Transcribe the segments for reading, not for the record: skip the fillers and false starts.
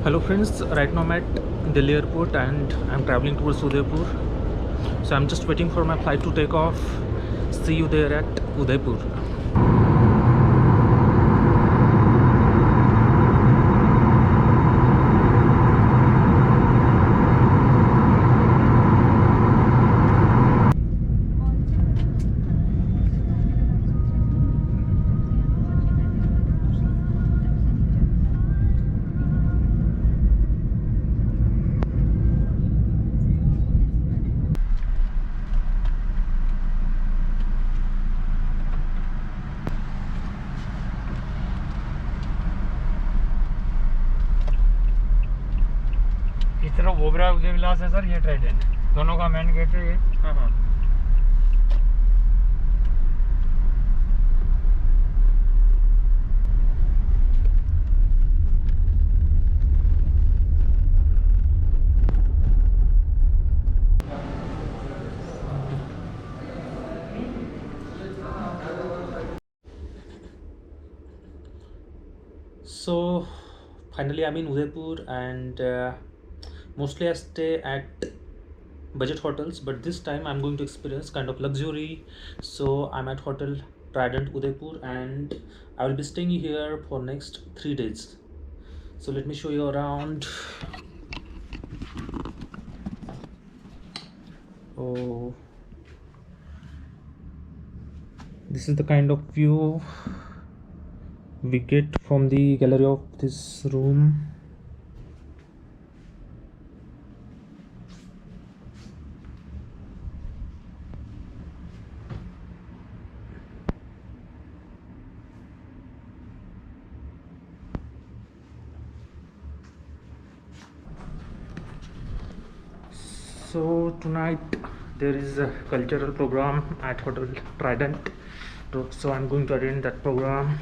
Hello friends, right now I'm at Delhi airport and I'm traveling towards Udaipur. So I'm just waiting for my flight to take off. See you there at Udaipur. इस तरफ ओबरा उदय विलास है sir, ये Trident है, दोनों का main gate है ये। हाँ हाँ। So finally I'm in Udaipur and mostly I stay at budget hotels, but this time I'm going to experience kind of luxury. So I'm at Hotel Trident Udaipur and I will be staying here for next 3 days. So let me show you around. Oh, this is the kind of view we get from the gallery of this room. So tonight there is a cultural program at Hotel Trident. So I'm going to attend that program.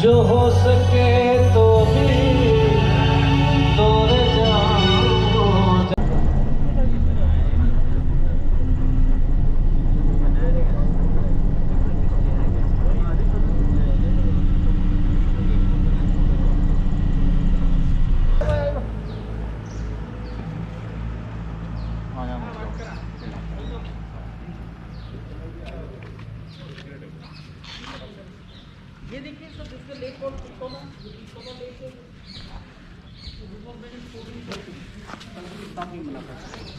जो हो सके तो भी दूर जाओ। ये देखिए sir, इसका लेक और पिछोला लेक है।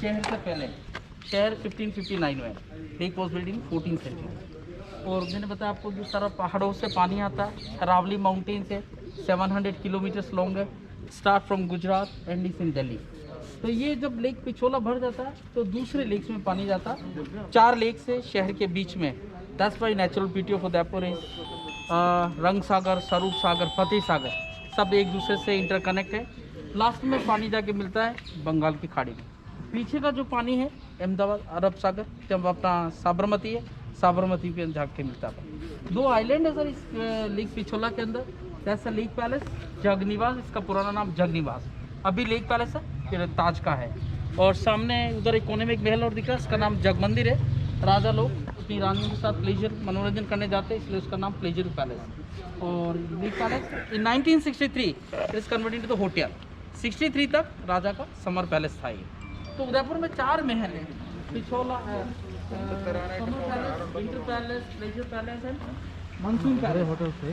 शहर से पहले, शहर 1559 में, lake was building 14th century. और मैंने बताया आपको, जिस तरह पहाड़ों से पानी आता है, अरावली माउंटेन से 700 किलोमीटर्स लॉन्ग है, start from Gujarat and is in Delhi. तो ये जब लेक पिछोला भर जाता है तो दूसरे लेक्स में पानी जाता है। 4 लेक से शहर के बीच में। That's why natural beauty of Udaipur is रंग सागर, स्वरूप सागर, फतेह सागर, सब एक दूसरे से इंटरकनेक्ट है। लास्ट में पानी जाके मिलता है बंगाल की खाड़ी में। पीछे का जो पानी है अहमदाबाद, अरब सागर, जब अपना साबरमती है, साबरमती पे जाके मिलता है। 2 आइलैंड है सर इस लेक पिछोला के अंदर। जैसा लेक पैलेस, जगनिवास, इसका पुराना नाम जगनिवास, अभी लेक पैलेस है, फिर ताज का है। और सामने उधर एक कोने में एक महल और दिख रहा है, इसका नाम जग मंदिर है। राजा लोग अपनी रानियों के साथ प्लेजर मनोरंजन करने जाते हैं, इसलिए उसका नाम प्लेजर पैलेस। और Lake Palace in 1963 it is converted to the hotel. 63 तक राजा का समर पैलेस था ये। तो उदयपुर में 4 महल हैं, पिछोला है, summer palace, winter palace, pleasure palace and monsoon palace.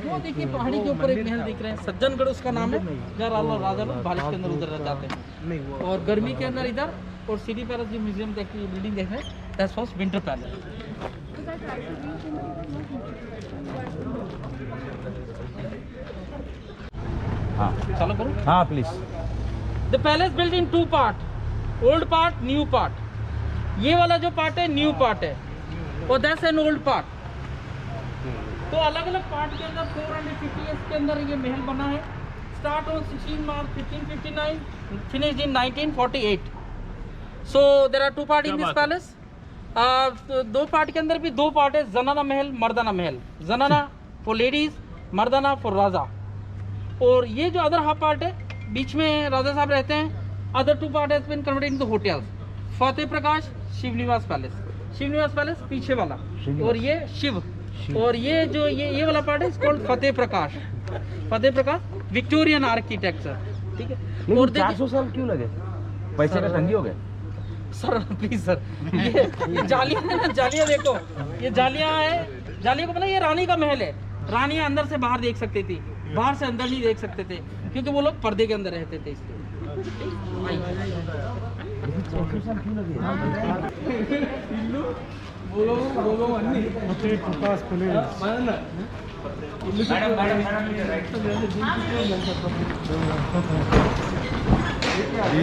वो देखिए पहाड़ी के ऊपर एक महल दिख रहे हैं, सज्जनगढ़ उसका नाम है, जहाँ राजा लोग बारिश के अंदर उधर रह जाते हैं। और गर्मी के अंदर इधर, और सिटी पैलेस जो म्यूजियम देख रही है, बिल्डिंग देख रहे हैं, दैट्स वाज विंटर पैलेस। हाँ चलो करो। हाँ please. The palace built in 2 parts, old part, new part. ये वाला जो पार्ट है न्यू पार्ट है और दैट्स एन ओल्ड पार्ट। तो अलग अलग पार्ट के अंदर 450 ईयर्स के अंदर ये महल बना है। Start on 16 March 1559, finished in 1948। So there are 2 part in this palace. दो पार्ट के अंदर भी 2 पार्ट है, जनाना महल, मर्दाना महल। जनाना फॉर लेडीज, मर्दाना फॉर राजा। और ये जो अदर हाफ पार्ट है, बीच में राजा साहब रहते हैं। Other 2 part has been converted into hotels. Fateh Prakash Shivniwas palace, Shivniwas palace पीछे वाला, और ये शिव। और ये जो ये वाला पार्ट है it's called Fateh Prakash. Fateh Prakash Victorian architecture, ठीक है। और 400 साल क्यों लगे? पैसे का तंगी हो गए? सर प्लीज सर, ये जालियां है ना, जालियां देखो, ये जालियां है। जालियों को पता है, ये रानी का महल है। रानियां अंदर से बाहर देख सकती थी, बाहर से अंदर नहीं देख सकते थे, क्योंकि वो लोग पर्दे के अंदर रहते थे इसलिए।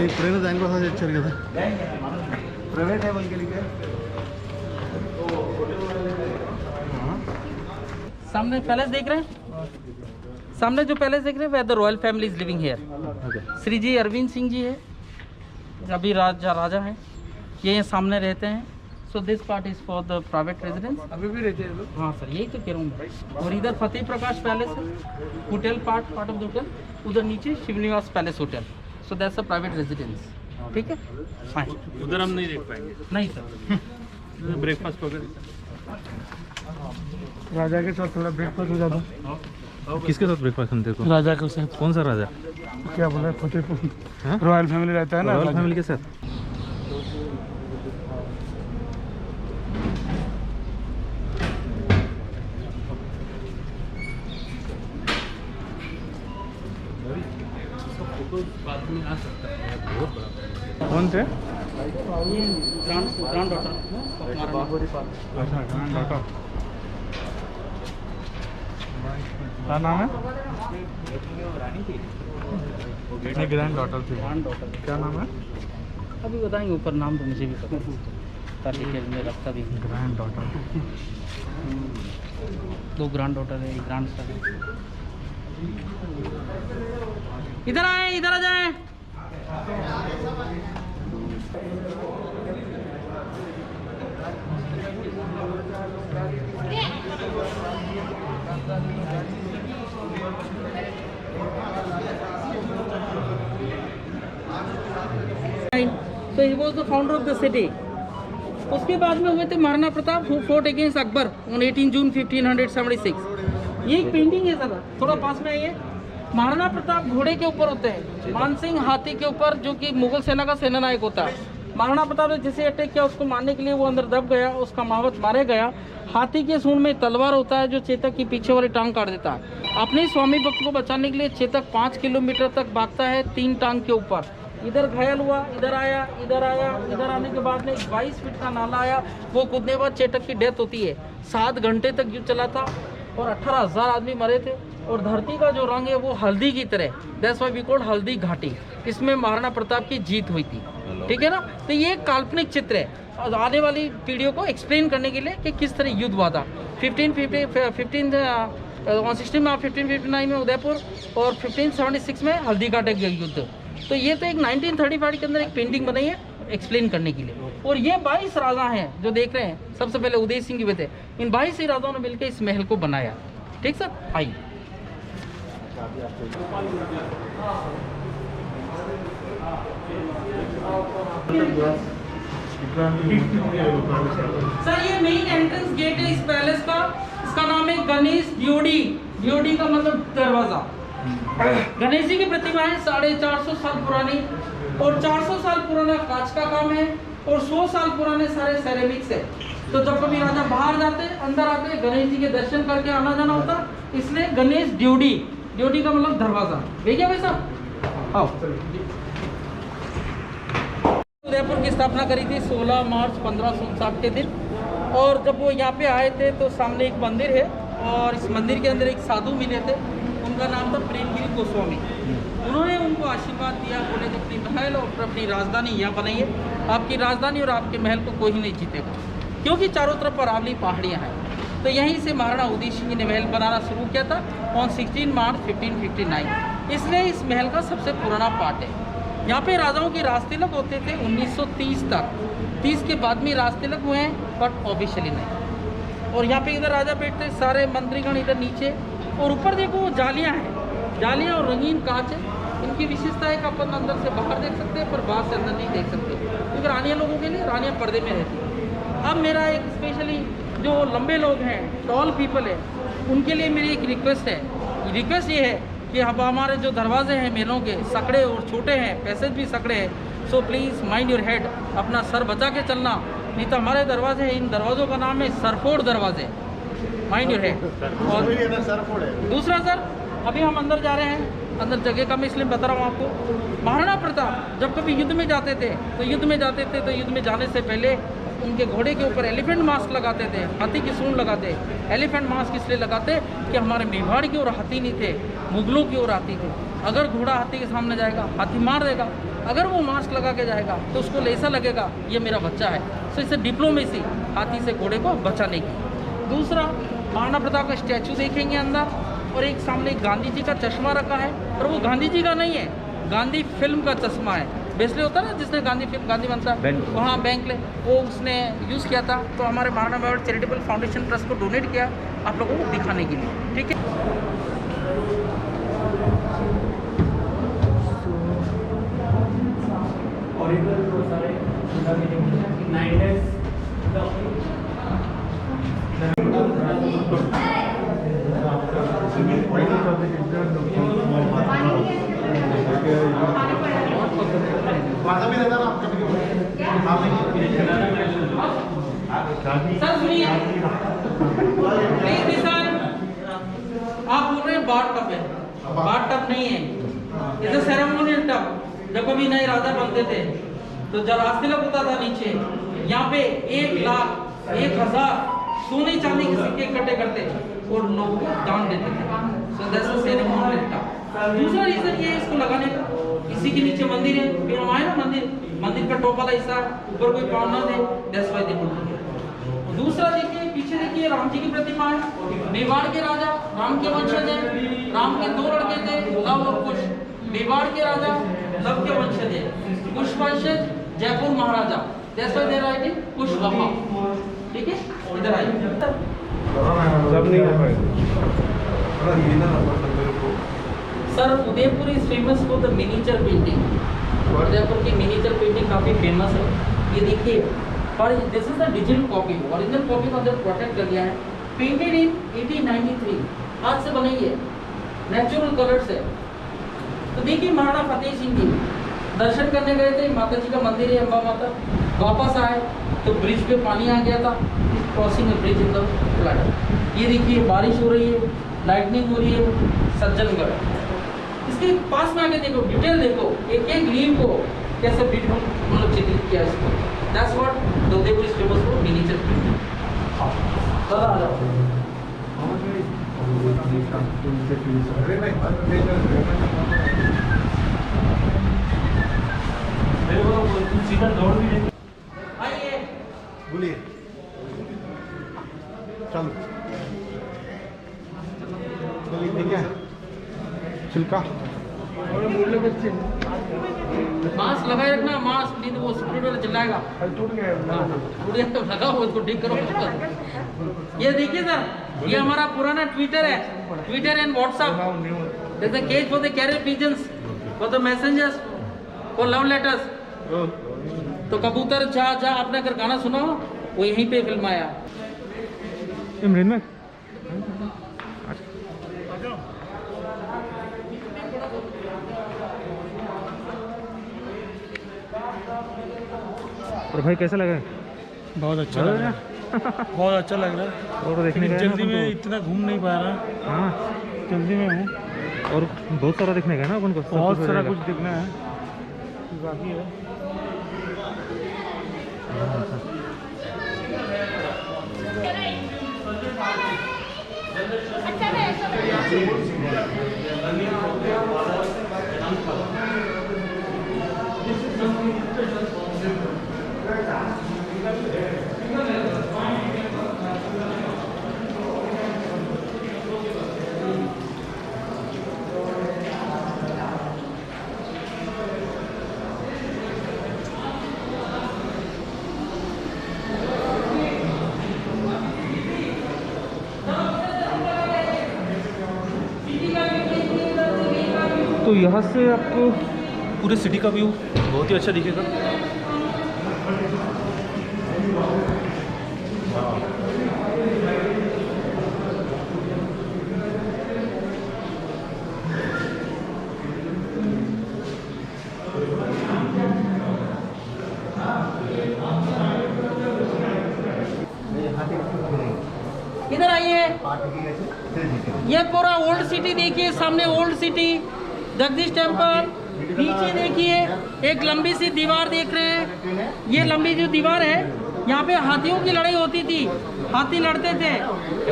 ఇప్పుడైనా దానికోసం తెచ్చారు కదా ప్రైవేట్ है बोल के लिए सामने पैलेस देख रहे हैं, सामने जो पैलेस देख रहे हैं, the royal family is living here. Shri ji Arvind Singh ji है, अभी राजा हैं, ये सामने रहते हैं। So this part is for the private residence. अभी भी रहते हैं लोग। हाँ सर, यही तो कह रहा हूँ मैं। और इधर फतेह प्रकाश पैलेस है, hotel part of the hotel. उधर नीचे Shivniwas palace hotel. So that's a private residence, ठीक है, फाइन। उधर हम नहीं देख पाएंगे। नहीं सर, ब्रेकफास्ट वगैरह राजा के साथ थोड़ा ब्रेकफास्ट हो जाता। किसके साथ ब्रेकफास्ट हम देखो? राजा के साथ। कौन सा राजा? क्या बोला, फतेहपुर हाँ? रॉयल फैमिली रहता है ना, रॉयल राजा। फैमिली के साथ। कौन थे? ये ग्रैंड डॉटर अच्छा, ग्रैंड डॉटर। क्या नाम है? नहीं, ग्रैंड डॉटर थी। ग्रैंड डॉटर क्या नाम है? अभी बताएंगे, ऊपर नाम तो मुझे भी पता है, ताकि डिटेल में रखता भी हूँ। Grand daughter. 2 ग्रैंड डॉटर है, एक ग्रैंड सन है। इधर आए, इधर आ जाए। So he was the founder of the city. उसके बाद में हुए थे Maharana Pratap who fought against Akbar on 18 जून 1576। ये एक पेंटिंग है सर, थोड़ा पास में आइए। महाराणा प्रताप घोड़े के ऊपर होते हैं, मानसिंह हाथी के ऊपर, जो कि मुगल सेना का सेनानायक होता है। महाराणा प्रताप ने जिसे अटैक किया उसको मारने के लिए वो अंदर दब गया, उसका महावत मारे गया। हाथी के सूंड में तलवार होता है जो चेतक की पीछे वाली टांग काट देता है। अपने स्वामी भक्त को बचाने के लिए चेतक 5 किलोमीटर तक भागता है 3 टांग के ऊपर। इधर घायल हुआ, इधर आया, इधर आया, इधर आने के बाद में 22 फीट का नाला आया, वो कूदने के बाद चेतक की डेथ होती है। 7 घंटे तक युद्ध चला था और 18,000 आदमी मरे थे। और धरती का जो रंग है वो हल्दी की तरह, that's why we called Haldi Ghati. इसमें महाराणा प्रताप की जीत हुई थी, ठीक है ना। तो ये एक काल्पनिक चित्र है और आने वाली पीढ़ियों को एक्सप्लेन करने के लिए कि किस तरह युद्ध हुआ था। 16 मार्च 1559 में उदयपुर और 1576 में हल्दी घाटी का युद्ध। तो ये तो एक 1935 के अंदर एक पेंटिंग बनाई है एक्सप्लेन करने के लिए। और ये 22 राजा हैं जो देख रहे हैं, सबसे पहले उदय सिंह की थे। इन 22 ही राजाओं ने मिलकर इस महल को बनाया, ठीक सर। आइए सर, ये मेन एंट्रेंस गेट है इस पैलेस का। इसका नाम है गणेश ड्योढ़ी। ड्योढ़ी का मतलब दरवाजा। गणेश जी की प्रतिमा है 450 साल पुरानी, और 400 साल पुराना कांच का काम है, और 100 साल पुराने सारे सेरेमिक्स है। तो जब कभी राजा बाहर जाते, अंदर आते, गणेश जी के दर्शन करके आना जाना होता, इसलिए गणेश ड्योढ़ी। ड्योढ़ी का मतलब दरवाजा। देखिए भाई साहब, आओ। उदयपुर की स्थापना करी थी 16 मार्च 1559 के दिन। और जब वो यहाँ पे आए थे तो सामने एक मंदिर है, और इस मंदिर के अंदर एक साधु मिले थे, उनका नाम था प्रेमगिरी गोस्वामी। उन्होंने उनको आशीर्वाद दिया, बोले कि अपनी महल और अपनी राजधानी यहाँ बनाइए। आपकी राजधानी और आपके महल को कोई नहीं जीतेगा, क्योंकि चारों तरफ अरावली पहाड़ियाँ हैं। तो यहीं से महाराणा उदय सिंह ने महल बनाना शुरू किया था ऑन 16 मार्च 1559। इसलिए इस महल का सबसे पुराना पार्ट है। यहाँ पे राजाओं के राजतिलक होते थे 1930 तक, 30 के बाद में राजतिलक हुए हैं, बट ऑफिशियली नहीं। और यहाँ पे इधर राजा बैठते, सारे मंत्रीगण इधर नीचे, और ऊपर देखो जालियाँ हैं, जालियाँ और रंगीन कांच है। इनकी विशेषता है कि अपन अंदर से बाहर देख सकते हैं, पर बाहर से अंदर नहीं देख सकते, क्योंकि रानियाँ लोगों के लिए रानियाँ पर्दे में रहती हैं। अब मेरा एक स्पेशली जो लंबे लोग हैं, टॉल पीपल है, उनके लिए मेरी एक रिक्वेस्ट है। रिक्वेस्ट ये है कि अब हमारे जो दरवाजे हैं महलों के सकड़े और छोटे हैं, पैसेज भी सकड़े हैं, so please mind your head, अपना सर बचा के चलना, नहीं तो हमारे दरवाजे हैं, इन दरवाज़ों का नाम है सरफोड़ दरवाजे, माइंड योर हेड। और दूसरा सर, अभी हम अंदर जा रहे हैं, अंदर जगह का मैं इसलिए बता रहा हूँ आपको। महाराणा प्रताप जब कभी युद्ध में जाते थे तो युद्ध में जाने से पहले उनके घोड़े के ऊपर एलिफेंट मास्क लगाते थे, हाथी की सूंड लगाते। एलिफेंट मास्क इसलिए लगाते कि हमारे मेवाड़ की ओर हाथी नहीं थे, मुगलों की ओर हाथी थे। अगर घोड़ा हाथी के सामने जाएगा, हाथी मार देगा। अगर वो मास्क लगा के जाएगा तो उसको ऐसा लगेगा ये मेरा बच्चा है। सो इससे डिप्लोमेसी, हाथी से घोड़े को बचाने की। दूसरा, महाराणा प्रताप का स्टैचू देखेंगे अंदर, और एक सामने गांधी जी का चश्मा रखा है, और वो गांधी जी का नहीं है, गांधी फिल्म का चश्मा है। बेसले होता है ना, जिसने गांधी फिल्म, गांधी बनता है, वहाँ बैंक वो उसने यूज़ किया था, तो हमारे Maharana Mewar charitable foundation trust को डोनेट किया आप लोगों को दिखाने के लिए, ठीक है। सर सुनिए, प्लीज लिसन। आप बोल रहे हैं बाथ टब है, बाथ टब नहीं है, इसे सेरेमोनियल टब। जब कभी नए राजा बनते थे तो जब राजतिलक होता था नीचे, यहाँ पे 1,00,000 1,000 सोने चांदी के सिक्के इकट्ठे करते और लोगों को दान देते थे। सो दैट्स अ सेरेमोनियल टब। दूसरा रीजन ये है इसको लगाने का, इसी के नीचे मंदिर है, फिर हम आए ना मंदिर का टॉप वाला हिस्सा, ऊपर कोई पाँव ना दे, that's why they put it. दूसरा देखिए, पीछे देखिए राम जी की प्रतिमा है। मेवाड़ के राजा राम के वंशज है। राम के 2 लड़के थे, लव और कुश। मेवाड़ के राजा लव के वंशज है, कुश वंशज Jaipur maharaja, that's why they writing Kushwaha, ठीक है। इधर आइए, सब नहीं हो पाएगा sir. Udaipur is famous for the miniature painting. Udaipur की मिनीचर पेंटिंग काफ़ी फेमस है। ये देखिए, पर this is the digital copy, original copy को अंदर प्रोटेक्ट कर दिया है। पेंटेड इन 1893, हाथ से बनाई है, नेचुरल कलर्स है। तो देखिए, महाराणा फतेह सिंह जी दर्शन करने गए थे, माता जी का मंदिर है, अम्बा माता। वापस आए तो ब्रिज पे पानी आ गया था, crossing bridge in the flood. ये देखिए, बारिश हो रही है, लाइटनिंग हो रही है, सज्जनगढ़। इसके पास में आके देखो, डिटेल देखो, एक एक लीव को कैसे ब्यूटीफुल मतलब चित्रित किया इसको। That's what Udaipur is famous for miniature painting. दादा आ जाओ। सीधा दौड़ भी नहीं। आइए, बोलिए, चलो ठीक है। छिलका मास्क लगाए रखना, मास्क नहीं तो वो सिक्योरिटी वाला चिल्लाएगा। टूट गया, टूट गया तो लगा हो, उसको ठीक करो। ये देखिए सर, ये हमारा पुराना ट्विटर है, ट्विटर एंड व्हाट्सएप। जैसे cage for the carrier pigeons, for the messengers, for love letters. तो कबूतर जा जा, आपने अगर गाना सुना हो वो यहीं पे फिल्म आया। इमरान में और भाई कैसा लगा? बहुत अच्छा लग रहा है, बहुत अच्छा लग रहा है। और देखने लेकिन गए जल्दी ना में अपन इतना घूम नहीं पा रहा। तो। हाँ, जल्दी में हूँ और बहुत सारा देखने गए ना अपन को, सब बहुत कुछ हो सारा जाएगा। कुछ देखना है, बाकी है। तो यहाँ से आपको पूरे सिटी का व्यू बहुत ही अच्छा दिखेगा। इधर आइए, ये पूरा ओल्ड सिटी देखिए, सामने ओल्ड सिटी, जगदीश टेम्पल। नीचे देखिए एक लंबी सी दीवार देख रहे हैं, ये लंबी जो दीवार है यहाँ पे हाथियों की लड़ाई होती थी, हाथी लड़ते थे,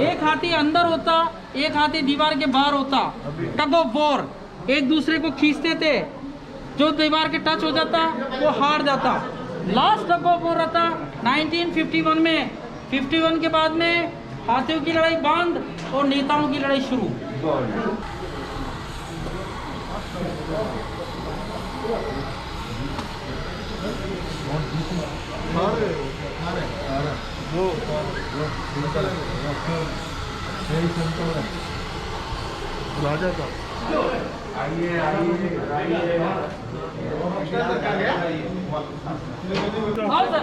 एक हाथी अंदर होता, एक हाथी दीवार के बाहर होता, टग ऑफ वॉर, एक दूसरे को खींचते थे, जो दीवार के टच हो जाता वो हार जाता। लास्ट टग ऑफ वॉर रहता 1951 में, 51 के बाद में हाथियों की लड़ाई बंद और नेताओं की लड़ाई शुरू। राजा का आइए आइए आओ सर।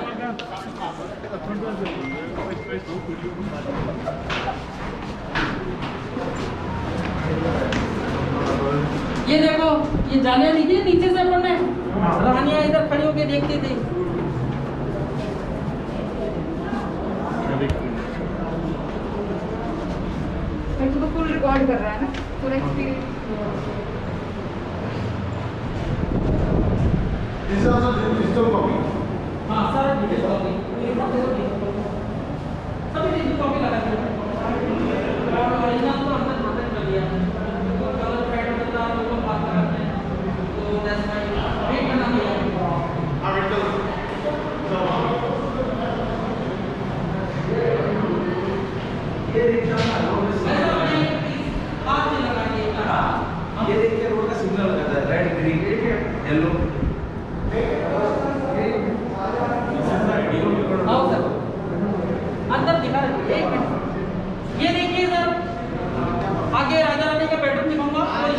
ये देखो, ये जालियां दिखी नीचे से अपन ने, रानियां इधर खड़ी होके देखती थी। तो फुल रिकॉर्ड कर रहा है ना, पूरा experience. This is also digital copy. हाँ सारा डिटेल कॉपी, सभी डिटेल कॉपी लगा दी और ओरिजिनल तो हमने प्रोटेक्ट कर दिया। तो कलर फेड होता है, लोगों को बात करते हैं, तो दैट्स व्हाई वेट करना पड़ेगा। ये देखिए रोड का सिग्नल लगाता है, रेड ग्रीन येलो। आओ सर, अंदर दिखा रहे, एक मिनट। ये देखिए सर, आगे राजा रानी का बेडरूम दिखाऊंगा। और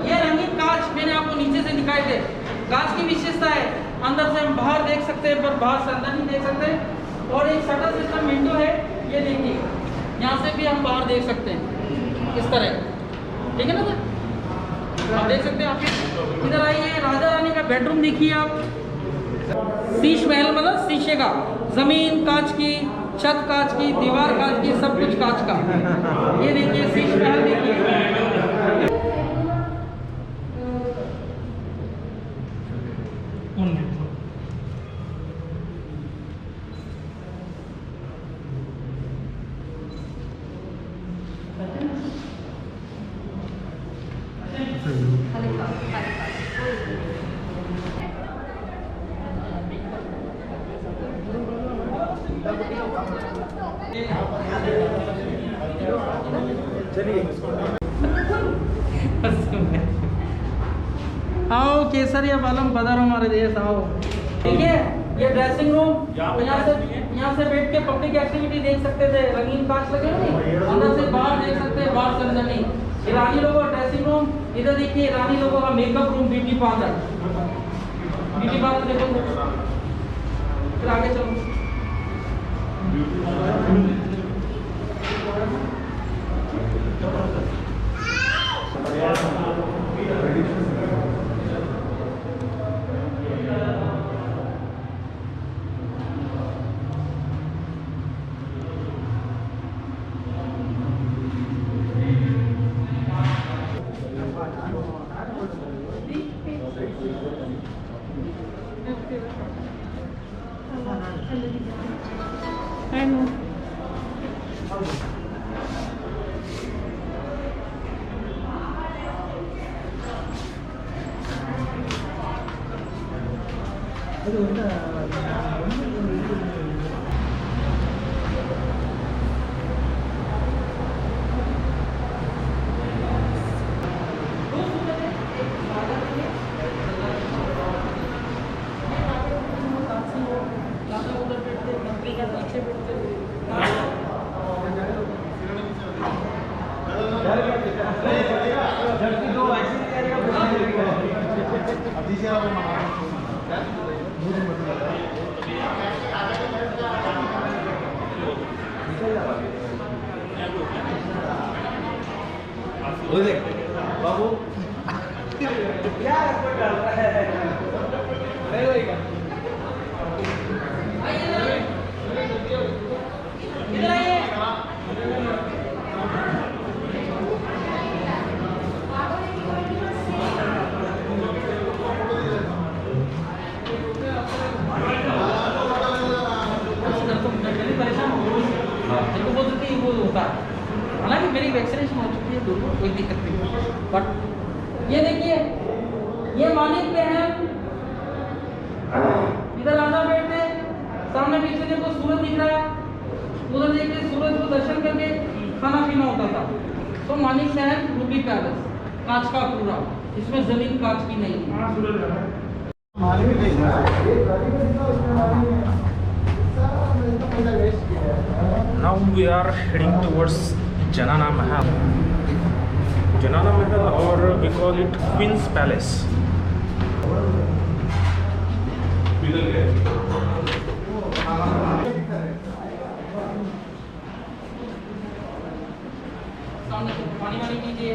ये रंगीन कांच मैंने आपको नीचे से दिखाए थे। कांच की विशेषता है, अंदर से हम बाहर देख सकते हैं पर बाहर से अंदर नहीं देख सकते। और एक शटर सिस्टम विंडो है, ये देखिए यहाँ से भी हम बाहर देख सकते हैं इस तरह, ठीक है ना सर, आप देख सकते हैं। आप इधर आइए, राजा रानी का बेडरूम देखिए आप। शीश महल मतलब शीशे का, जमीन कांच की, छत कांच की, दीवार कांच की, सब कुछ कांच का। ये देखिए शीश महल देखिए। आओ केसरिया बालम बदर हमारे देश आओ। ठीक है, ये ड्रेसिंग रूम, यहाँ से बैठ के पब्लिक एक्टिविटी देख सकते थे, रंगीन कांच लगे नहीं, अंदर से बाहर देख सकते हैं, बाहर चल नहीं। ये रानी लोगों का ड्रेसिंग रूम, इधर देखिए रानी लोगों का makeup room, beauty parlour, beauty parlour देखो। फिर आगे चलो, दो मेरी वैक्सीनेशन हो चुकी है दोनों, कोई दिक्कत नहीं। बट ये देखिए, ये मालिक पे है, इधर आना बेटे, सामने पीछे देखो सूरज दिख रहा है, उधर देखिए सूरज को दर्शन करके खाना पीना होता था। तो मानिक शहर रूबी पैलेस, कांच का पूरा, इसमें जमीन कांच की नहीं है। Now we are heading towards Janana Mahal. Janana Mahal, or we call it Queen's Palace. सामने से पानी वानी कीजिए।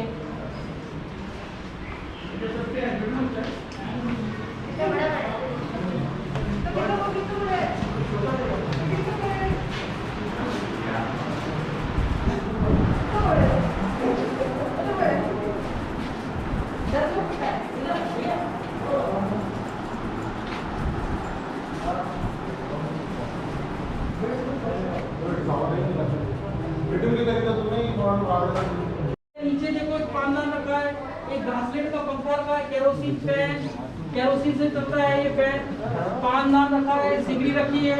नीचे देखो एक पानदान रखा है, एक घासलेट का पंखा रखा है, केरोसिन फैन, केरोसिन से चलता है ये फैन, पानदान रखा है, सिगरी रखी है।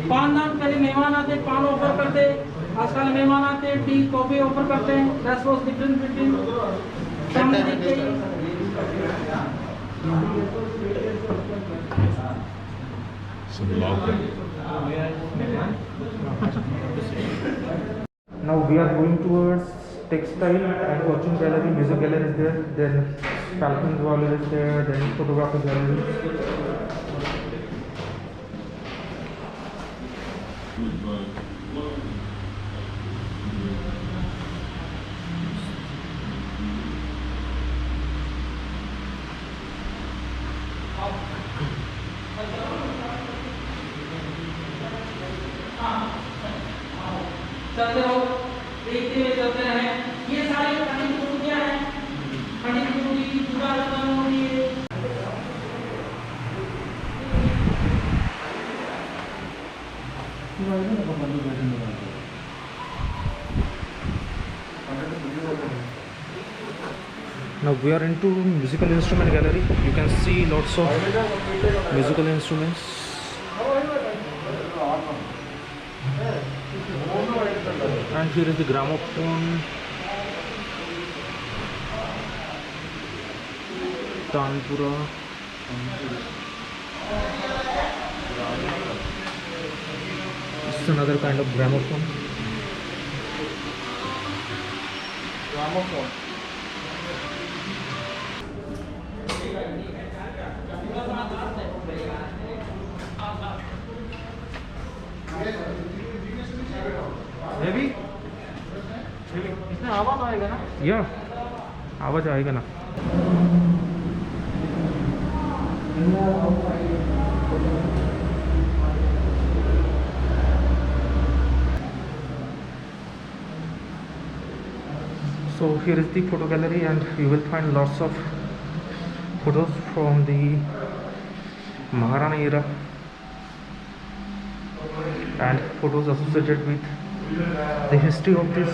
पानदान पहले मेहमान आते पान ऑफर करते, आजकल मेहमान आते टी कॉफी ऑफर करते हैं। दैट्स वाज डिफरेंट बिटवीन सामने देखिए। Now we are going towards textile and costume gallery, music gallery is there, then Falcon Wall is there, then photography gallery. चलते रहो, देखते हुए चलते रहें। ये सारी खड़ी मूर्तियां हैं, खड़ी मूर्ति की पूजा रत्न होती है। Now we are into musical instrument gallery. You can see lots of musical instruments. And here is the gramophone, Tanpura. This is another kind of gramophone. इसमें आवाज आएगा ना? या आवाज आएगा ना। So here is the photo gallery, and you will find lots of photos from the Maharana era and photos associated with the history of this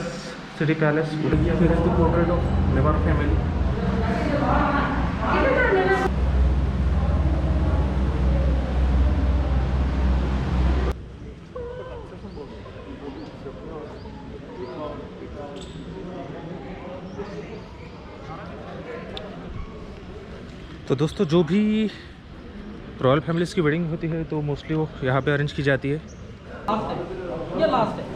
city palace. Here is the portrait of Mewar family. तो दोस्तों, जो भी royal families की wedding होती है तो mostly वो यहाँ पे अरेंज की जाती है। लास्ट है, ये लास्ट है।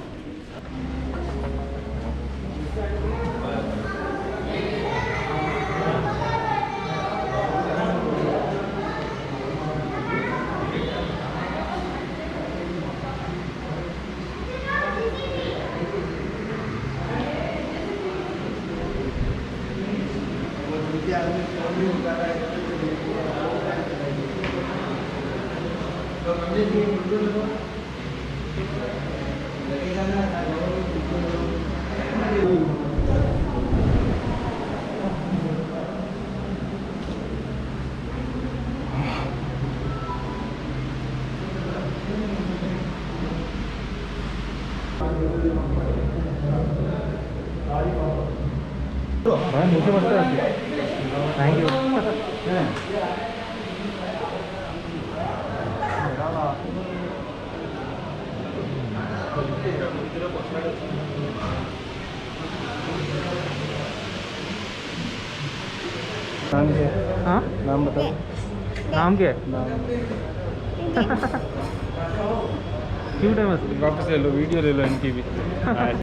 भाई मुझे बता थैंक यू हाँ नाम बताओ नाम क्या है क्यूट है मस्त वापस ले लो वीडियो ले लो इनकी भी